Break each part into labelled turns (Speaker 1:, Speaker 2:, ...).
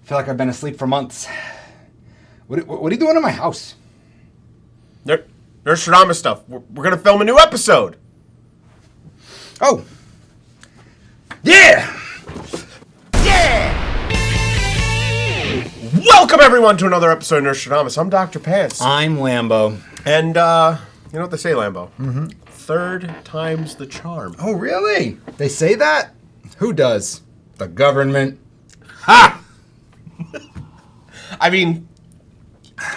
Speaker 1: feel like I've been asleep for months. What are you doing in my house?
Speaker 2: Nerdstrodamus stuff. We're going to film a new episode.
Speaker 1: Oh. Yeah!
Speaker 2: Yeah! Welcome, everyone, to another episode of Nerdstrodamus. I'm Dr. Pants.
Speaker 1: I'm Lambo.
Speaker 2: And, you know what they say, Lambo? Mm-hmm. Third time's the charm.
Speaker 1: Oh, really? They say that? Who does? The government.
Speaker 2: Ha! I mean,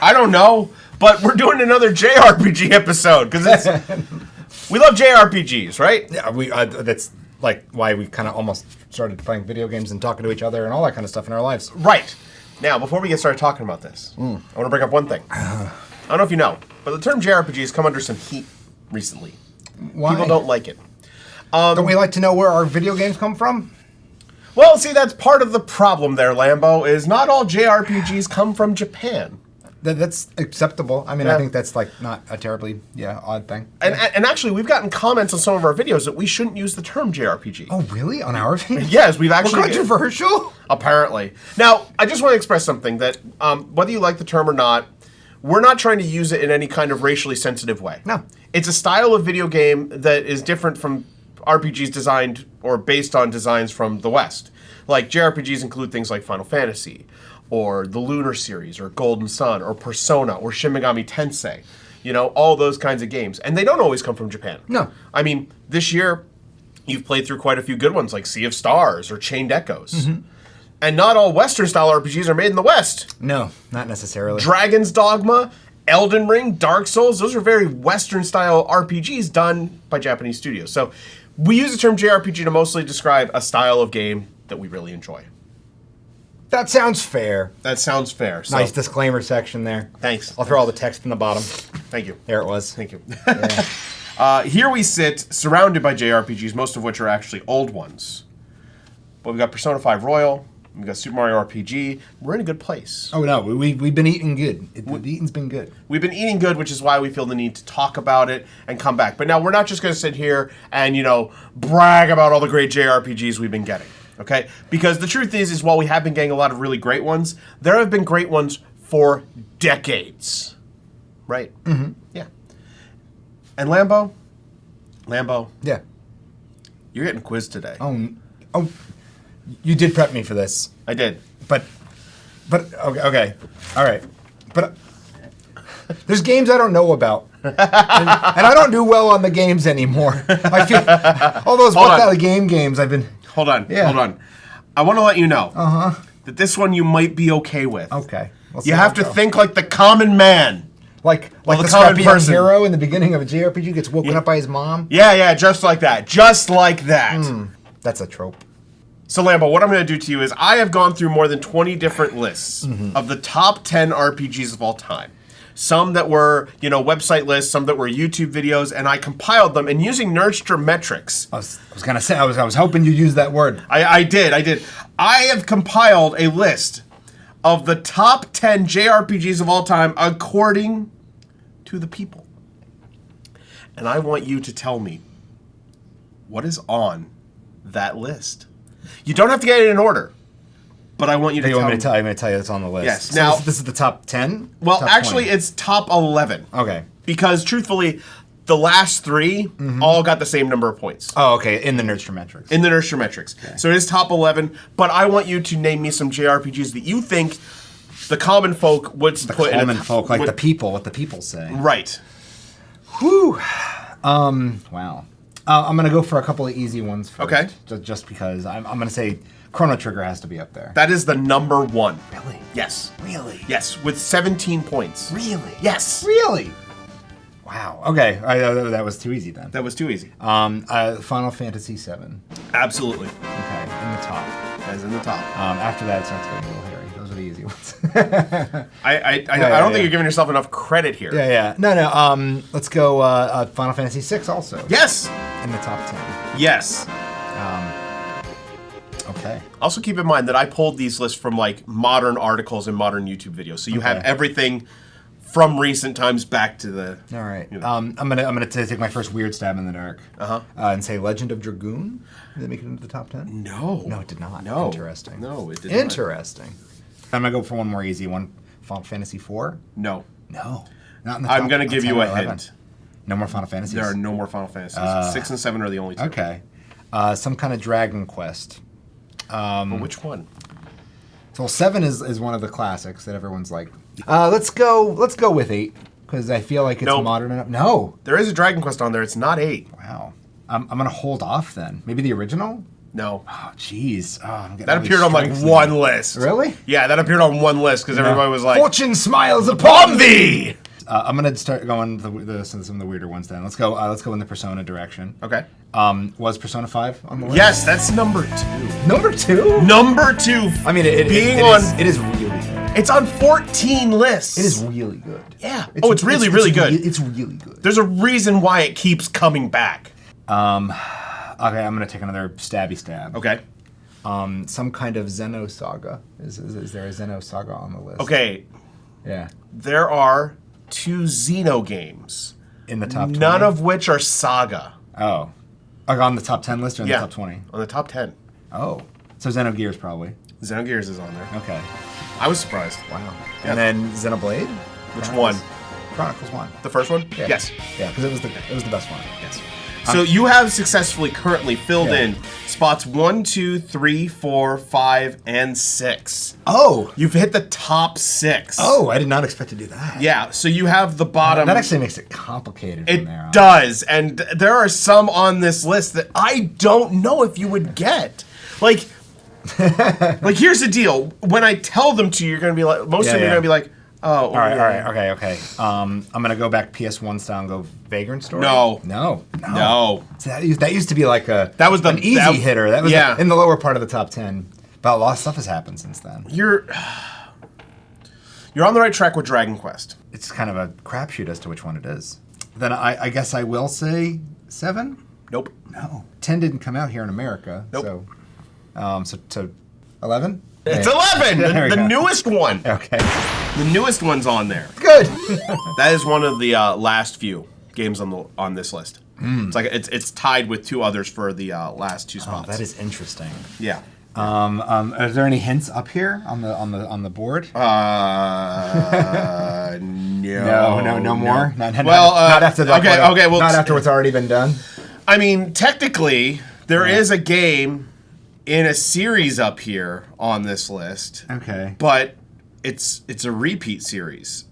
Speaker 2: I don't know, but we're doing another JRPG episode, because we love JRPGs, right?
Speaker 1: Yeah, that's like why we kind of almost started playing video games and talking to each other and all that kind of stuff in our lives.
Speaker 2: Right. Now, before we get started talking about this, I want to bring up one thing. I don't know if you know, but the term JRPG has come under some heat recently.
Speaker 1: Why?
Speaker 2: People don't like it.
Speaker 1: Don't we like to know where our video games come from?
Speaker 2: Well, see, that's part of the problem there, Lambo, is not all JRPGs come from Japan.
Speaker 1: That's acceptable. I mean,
Speaker 2: Yeah.
Speaker 1: I think that's like not a terribly, odd thing.
Speaker 2: And actually, we've gotten comments on some of our videos that we shouldn't use the term JRPG.
Speaker 1: Oh, really? On our videos?
Speaker 2: Yes, we've actually...
Speaker 1: Well, controversial?
Speaker 2: Apparently. Now, I just want to express something that, whether you like the term or not, we're not trying to use it in any kind of racially sensitive way.
Speaker 1: No.
Speaker 2: It's a style of video game that is different from RPGs designed or based on designs from the West. Like, JRPGs include things like Final Fantasy, or the Lunar series, or Golden Sun, or Persona, or Shin Megami Tensei. You know, all those kinds of games. And they don't always come from Japan.
Speaker 1: No.
Speaker 2: I mean, this year, you've played through quite a few good ones, like Sea of Stars, or Chained Echoes. Mm-hmm. And not all Western-style RPGs are made in the West.
Speaker 1: No, not necessarily.
Speaker 2: Dragon's Dogma, Elden Ring, Dark Souls, those are very Western-style RPGs done by Japanese studios. So we use the term JRPG to mostly describe a style of game that we really enjoy.
Speaker 1: That sounds fair.
Speaker 2: That sounds fair. So,
Speaker 1: Nice disclaimer section there.
Speaker 2: Thanks.
Speaker 1: I'll throw all the text in the bottom.
Speaker 2: Thank you.
Speaker 1: There it was.
Speaker 2: Thank you.
Speaker 1: Yeah.
Speaker 2: Here we sit, surrounded by JRPGs, most of which are actually old ones. But we've got Persona 5 Royal, we've got Super Mario RPG. We're in a good place.
Speaker 1: Oh, no, we've been eating good. The eating's been good.
Speaker 2: We've been eating good, which is why we feel the need to talk about it and come back. But now we're not just going to sit here and, brag about all the great JRPGs we've been getting. Okay? Because the truth is while we have been getting a lot of really great ones, there have been great ones for decades. Right? Mm-hmm. Yeah. And Lambo?
Speaker 1: Yeah.
Speaker 2: You're getting quizzed today.
Speaker 1: Oh, you did prep me for this.
Speaker 2: I did.
Speaker 1: But okay. All right. But there's games I don't know about. and I don't do well on the games anymore. I feel all those what kind of games I've been...
Speaker 2: Hold on.
Speaker 1: Yeah.
Speaker 2: Hold on. I want to let you know that this one you might be okay with.
Speaker 1: Okay.
Speaker 2: You have to think like the common man.
Speaker 1: Like
Speaker 2: the
Speaker 1: the
Speaker 2: common
Speaker 1: Scorpion
Speaker 2: person.
Speaker 1: hero in the beginning of a JRPG gets woken up by his mom.
Speaker 2: Yeah, just like that. Just like that.
Speaker 1: That's a trope.
Speaker 2: So, Lambo, what I'm going to do to you is I have gone through more than 20 different lists of the top 10 RPGs of all time. Some that were, website lists, some that were YouTube videos, and I compiled them, and using nerdstrometrics.
Speaker 1: I was going to say, I was hoping you'd use that word.
Speaker 2: I did. I have compiled a list of the top 10 JRPGs of all time according to the people. And I want you to tell me what is on that list. You don't have to get it in order, but I want you to tell me.
Speaker 1: I'm going to tell you it's on the list.
Speaker 2: Yes.
Speaker 1: So
Speaker 2: Now,
Speaker 1: this is the top 10?
Speaker 2: Well,
Speaker 1: Top
Speaker 2: actually,
Speaker 1: 20?
Speaker 2: it's top 11.
Speaker 1: Okay.
Speaker 2: Because, truthfully, the last three all got the same number of points.
Speaker 1: Oh, okay. In the Nerdstrometrics.
Speaker 2: In the Nerdstrometrics. Okay. So it is top 11, but I want you to name me some JRPGs that you think the common folk would put in.
Speaker 1: The common folk, like the people, what the people say.
Speaker 2: Right.
Speaker 1: Whew. Wow. I'm going to go for a couple of easy ones first.
Speaker 2: Okay.
Speaker 1: Just because I'm going to say Chrono Trigger has to be up there.
Speaker 2: That is the number one.
Speaker 1: Really?
Speaker 2: Yes.
Speaker 1: Really?
Speaker 2: Yes, with 17 points.
Speaker 1: Really?
Speaker 2: Yes.
Speaker 1: Really? Wow. Okay. That was too easy then.
Speaker 2: That was too easy.
Speaker 1: Final Fantasy VII.
Speaker 2: Absolutely.
Speaker 1: Okay. In the top.
Speaker 2: That is in the top.
Speaker 1: After that, it starts getting a little hairy. Those are the easy ones.
Speaker 2: I don't think you're giving yourself enough credit here.
Speaker 1: Yeah. No. Let's go Final Fantasy VI also.
Speaker 2: Yes.
Speaker 1: In the top 10.
Speaker 2: Yes.
Speaker 1: Okay.
Speaker 2: Also keep in mind that I pulled these lists from like modern articles and modern YouTube videos. So you have everything from recent times back to the...
Speaker 1: All right. I'm gonna take my first weird stab in the dark. And say Legend of Dragoon. Did it make it into the top 10?
Speaker 2: No.
Speaker 1: No, it did not.
Speaker 2: No.
Speaker 1: Interesting.
Speaker 2: No, it did
Speaker 1: Interesting. I'm gonna go for one more easy one. Final Fantasy IV?
Speaker 2: No.
Speaker 1: No. Not in the
Speaker 2: I'm going to give you a hint.
Speaker 1: No more Final Fantasies?
Speaker 2: There are no more Final Fantasies. 6 and 7 are the only two.
Speaker 1: Okay. Some kind of Dragon Quest.
Speaker 2: Well, which one?
Speaker 1: So 7 is one of the classics that everyone's like. Let's go with 8 because I feel like it's modern enough. No.
Speaker 2: There is a Dragon Quest on there. It's not 8.
Speaker 1: Wow. I'm going to hold off then. Maybe the original?
Speaker 2: No.
Speaker 1: Oh, jeez. Oh,
Speaker 2: that appeared on like one list.
Speaker 1: Really?
Speaker 2: Yeah, that appeared on one list because everybody was like,
Speaker 1: Fortune smiles upon thee! I'm gonna start going some of the weirder ones then. Let's go in the Persona direction.
Speaker 2: Okay.
Speaker 1: Was Persona 5 on the list?
Speaker 2: Yes, that's number 2.
Speaker 1: Number 2?
Speaker 2: Number 2.
Speaker 1: I mean, it is really good.
Speaker 2: It's on 14 lists.
Speaker 1: It is really good.
Speaker 2: Yeah. It's really good.
Speaker 1: It's really good.
Speaker 2: There's a reason why it keeps coming back.
Speaker 1: Okay, I'm gonna take another stabby stab.
Speaker 2: Okay.
Speaker 1: Some kind of Xenosaga. Is there a Xenosaga on the list?
Speaker 2: Okay.
Speaker 1: Yeah.
Speaker 2: There are 2 Xeno games.
Speaker 1: In the top 20?
Speaker 2: None of which are Saga.
Speaker 1: Oh. Like on the top 10 list or in the top 20?
Speaker 2: On the top 10.
Speaker 1: Oh. So Xenogears probably.
Speaker 2: Xenogears is on there.
Speaker 1: Okay.
Speaker 2: I was surprised.
Speaker 1: Wow.
Speaker 2: Yeah.
Speaker 1: And then Xenoblade?
Speaker 2: Which one?
Speaker 1: Chronicles 1.
Speaker 2: The first one?
Speaker 1: Yeah.
Speaker 2: Yes.
Speaker 1: Yeah, because it was the best one.
Speaker 2: Yes. So you have successfully currently filled in spots 1, 2, 3, 4, 5, and 6.
Speaker 1: Oh!
Speaker 2: You've hit the top 6.
Speaker 1: Oh, I did not expect to do that.
Speaker 2: Yeah, so you have the bottom.
Speaker 1: That actually makes it complicated from there on.
Speaker 2: It does, and there are some on this list that I don't know if you would get. Like here's the deal. When I tell them to you, you're going to be like, most of them are going to be like, oh.
Speaker 1: All right, okay. I'm going to go back PS1 style and go Vagrant Story.
Speaker 2: No.
Speaker 1: So that used to be like an easy hitter. That was in the lower part of the top 10. But a lot of stuff has happened since then.
Speaker 2: You're on the right track with Dragon Quest.
Speaker 1: It's kind of a crapshoot as to which one it is. Then I guess I will say 7?
Speaker 2: Nope.
Speaker 1: No. 10 didn't come out here in America.
Speaker 2: Nope.
Speaker 1: So 11?
Speaker 2: It's 11! The newest one.
Speaker 1: Okay.
Speaker 2: The newest one's on there.
Speaker 1: Good.
Speaker 2: That is one of the last few games on this list. It's like it's tied with 2 others for the last 2 spots.
Speaker 1: Oh, that is interesting.
Speaker 2: Yeah.
Speaker 1: Are there any hints up here on the board?
Speaker 2: No
Speaker 1: more.
Speaker 2: Not
Speaker 1: after the
Speaker 2: well,
Speaker 1: not after what's already been done.
Speaker 2: I mean, technically, there is a game in a series up here on this list.
Speaker 1: Okay.
Speaker 2: But it's a repeat series.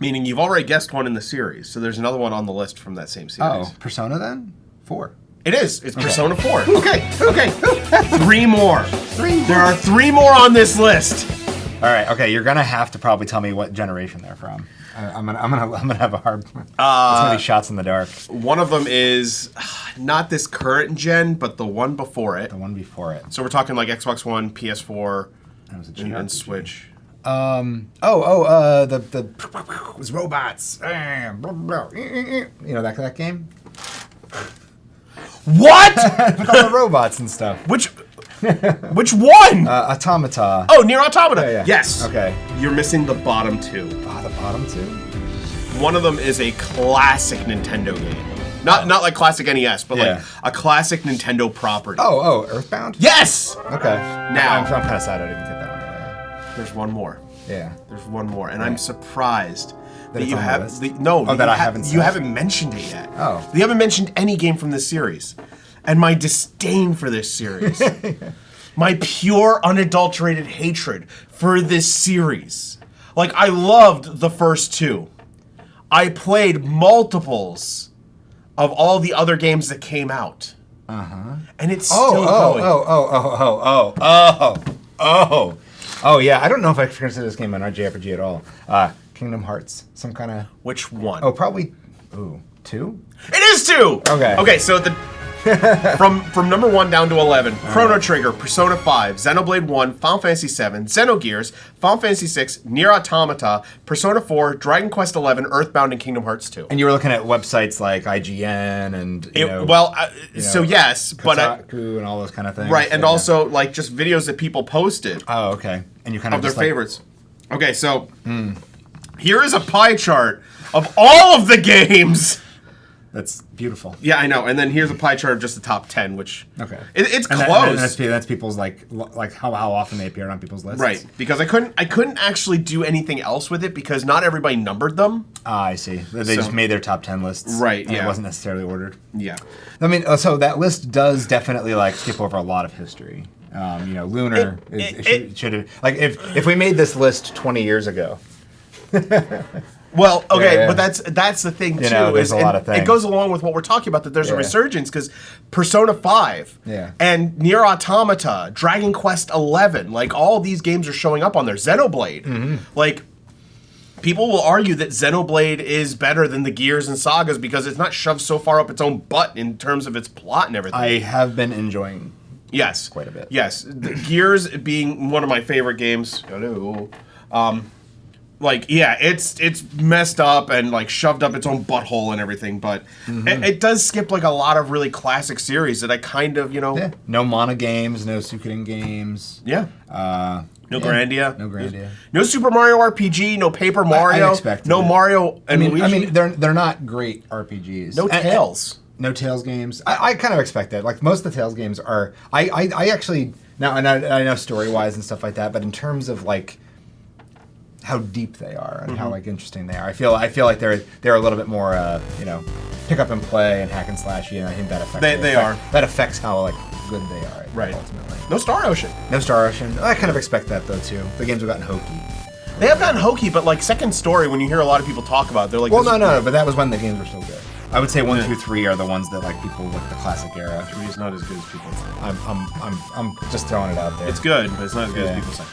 Speaker 2: Meaning you've already guessed one in the series, so there's another one on the list from that same series.
Speaker 1: Oh, Persona then? 4.
Speaker 2: It is. It's Persona 4. Okay. 3 more. There are 3 more on this list.
Speaker 1: All right. Okay, you're gonna have to probably tell me what generation they're from. I'm gonna have a hard. It's gonna be shots in the dark.
Speaker 2: One of them is not this current gen, but the one before it.
Speaker 1: The one before it.
Speaker 2: So we're talking like Xbox One, PS4, and Switch.
Speaker 1: The it was robots. You know that game.
Speaker 2: What?
Speaker 1: With all the robots and stuff.
Speaker 2: Which one?
Speaker 1: Automata.
Speaker 2: Oh, Nier Automata.
Speaker 1: Yeah.
Speaker 2: Yes.
Speaker 1: Okay.
Speaker 2: You're missing the bottom 2.
Speaker 1: The bottom 2?
Speaker 2: One of them is a classic Nintendo game. Not like classic NES, but like a classic Nintendo property.
Speaker 1: Oh, Earthbound?
Speaker 2: Yes!
Speaker 1: Okay.
Speaker 2: Now.
Speaker 1: I'm kind of sad I didn't get that one earlier.
Speaker 2: There's one more.
Speaker 1: Yeah.
Speaker 2: There's one more, and I'm surprised that
Speaker 1: you
Speaker 2: have
Speaker 1: you
Speaker 2: haven't mentioned it yet.
Speaker 1: Oh.
Speaker 2: You haven't mentioned any game from this series. And my disdain for this series. My pure, unadulterated hatred for this series. Like, I loved the first 2. I played multiples of all the other games that came out.
Speaker 1: Uh-huh.
Speaker 2: And it's still going.
Speaker 1: Oh, yeah. I don't know if I consider this game an JRPG at all. Kingdom Hearts. Some kind of...
Speaker 2: Which one?
Speaker 1: Oh, probably... 2?
Speaker 2: It is 2!
Speaker 1: Okay.
Speaker 2: Okay, so from number 1 down to 11, Chrono Trigger, Persona 5, Xenoblade 1, Final Fantasy 7, Xenogears, Final Fantasy 6, Nier Automata, Persona 4, Dragon Quest 11, Earthbound, and Kingdom Hearts 2.
Speaker 1: And you were looking at websites like IGN and
Speaker 2: so yes, but
Speaker 1: Kotaku and all those kind of things,
Speaker 2: right? And also like just videos that people posted.
Speaker 1: Oh, okay. And you kind of
Speaker 2: their favorites. Okay, so here is a pie chart of all of the games
Speaker 1: That's beautiful.
Speaker 2: Yeah, I know. And then here's a pie chart of just the top 10, which it's
Speaker 1: and
Speaker 2: close.
Speaker 1: That's people's like how often they appear on people's lists.
Speaker 2: Right, because I couldn't actually do anything else with it because not everybody numbered them.
Speaker 1: Ah, I see. They just made their top 10 lists.
Speaker 2: Right.
Speaker 1: And
Speaker 2: Yeah.
Speaker 1: it wasn't necessarily ordered.
Speaker 2: Yeah.
Speaker 1: I mean, so that list does definitely like skip over a lot of history. Lunar should have like if we made this list 20 years ago.
Speaker 2: Well, okay,
Speaker 1: Yeah.
Speaker 2: but that's the thing too.
Speaker 1: There's a lot of things.
Speaker 2: It goes along with what we're talking about that there's a resurgence because Persona 5
Speaker 1: Yeah.
Speaker 2: and Nier Automata, Dragon Quest 11, like all these games are showing up on there. Xenoblade, like. People will argue that Xenoblade is better than the Gears and Sagas because it's not shoved so far up its own butt in terms of its plot and everything.
Speaker 1: I have been enjoying
Speaker 2: Yes.
Speaker 1: quite a bit.
Speaker 2: Yes. The Gears being one of my favorite games. It's messed up and like shoved up its own butthole and everything, but it does skip like a lot of really classic series that I kind of,
Speaker 1: No Mana games, no Suikoden games.
Speaker 2: Yeah. No Grandia.
Speaker 1: No Grandia.
Speaker 2: No Super Mario RPG, no Paper Mario.
Speaker 1: I expected
Speaker 2: no
Speaker 1: it.
Speaker 2: Mario and Luigi.
Speaker 1: I mean, they're not great RPGs.
Speaker 2: No Tales.
Speaker 1: No Tales games. I kind of expect that. Like most of the Tales games are. I actually now, and I know story wise and stuff like that, but in terms of like how deep they are and how like interesting they are, I feel like they're a little bit more pick up and play and hack and slashy, and I think that affects that affects how like good they are.
Speaker 2: Right.
Speaker 1: Ultimately.
Speaker 2: No Star Ocean.
Speaker 1: No Star Ocean. I kind of expect that though too. The games have gotten hokey.
Speaker 2: They have gotten hokey, but like Second Story, when you hear a lot of people talk about it, they're like,
Speaker 1: well, no, but that was when the games were so good. I would say 1, 2, 3 are the ones that like people like the classic era.
Speaker 2: 3 is not as good as people say.
Speaker 1: I'm just throwing it out there.
Speaker 2: It's good, but it's not as good as people say.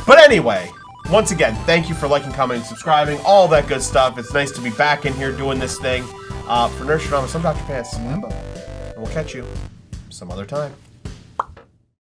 Speaker 2: But anyway, once again, thank you for liking, commenting, subscribing, all that good stuff. It's nice to be back in here doing this thing. For Nerdstrodamus, I'm Dr. Pants.
Speaker 1: Lambo.
Speaker 2: And we'll catch you some other time.